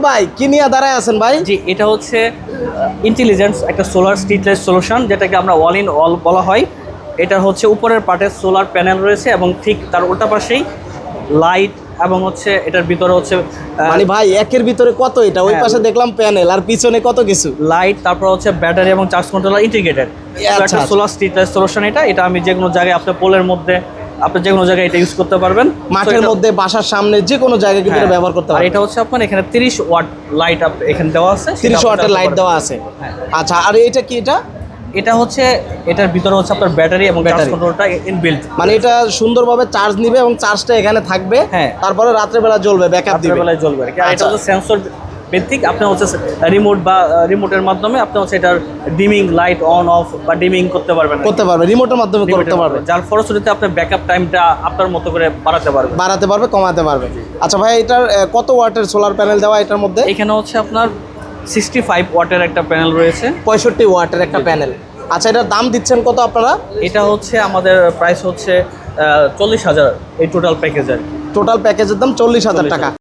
ভাই কি নিয়ে দাঁড়ায় আছেন ভাই? জি, এটা হচ্ছে ইন্টেলিজেন্স একটা সোলার স্ট্রিট লাইট সলিউশন, যেটাকে আমরা অল ইন অল বলা হয়। এটা হচ্ছে উপরের পার্টে সোলার প্যানেল রয়েছে এবং ঠিক তার উল্টা পাশেই লাইট, এবং হচ্ছে এটার ভিতরে হচ্ছে মানে ভাই একের ভিতরে কত এটা? ওই হ্যাঁ। পাশে দেখলাম প্যানেল আর পিছনে কত কিছু। লাইট, তারপর হচ্ছে ব্যাটারি এবং চার্জ কন্ট্রোলার ইন্টিগ্রেটেড। আচ্ছা, একটা আচ্ছা। সোলার স্ট্রিট লাইট সলিউশন এটা আমি যে কোনো জায়গায় আপনার পোলের মধ্যে, আপনি যে কোনো জায়গায় এটা ইউজ করতে পারবেন। মাঠের মধ্যে, বাসার সামনে, যে কোনো জায়গায় কিন্তু এটা ব্যবহার করতে আর পারবেন। এটা হচ্ছে আপনার এখানে 30 ওয়াট লাইট এখানে দেওয়া আছে, 30 ওয়াটের লাইট দেওয়া আছে। হ্যাঁ। আচ্ছা, আর এটা কি? এটা হচ্ছে এটার ভিতরে হচ্ছে আপনার ব্যাটারি এবং চার্জ ব্যাটারি। কন্ট্রোলটা ইনবিল্ট। মানে এটা সুন্দরভাবে চার্জ নিবে এবং চার্জটা এখানে থাকবে। হ্যাঁ। তারপরে রাত্রে বেলা জ্বলবে, ব্যাকআপ রাতের দিবে। বেলায় জ্বলবে আর কি। আর এটা আচ্ছা। হচ্ছে সেন্সর ভিত্তিক। আপনি হচ্ছে রিমোট বা রিমোটের মাধ্যমে আপনি হচ্ছে এটার ডিমিং লাইট অন অফ বা ডিমিং করতে পারবেন আর কি। করতে পারবে, রিমোটের মাধ্যমে Remote-এর করতে পারবে। মাধ্যমে। যার ফলশ্রুতিতে আপনার ব্যাকআপ টাইমটা আপনার মতো করে বাড়াতে পারবেন। বাড়াতে পারবে, কমাতে পারবে। আচ্ছা ভাই, এটার কত ওয়াটের সোলার প্যানেল দেওয়া এটার মধ্যে? এখানে হচ্ছে আপনার 65 ওয়াটের একটা প্যানেল রয়েছে। 65 ওয়াটের একটা প্যানেল। আচ্ছা, এটার দাম দিচ্ছেন কত আপনারা? এটা হচ্ছে আমাদের প্রাইস হচ্ছে 40,000 এই টোটাল প্যাকেজের। টোটাল প্যাকেজের দাম 40,000 টাকা।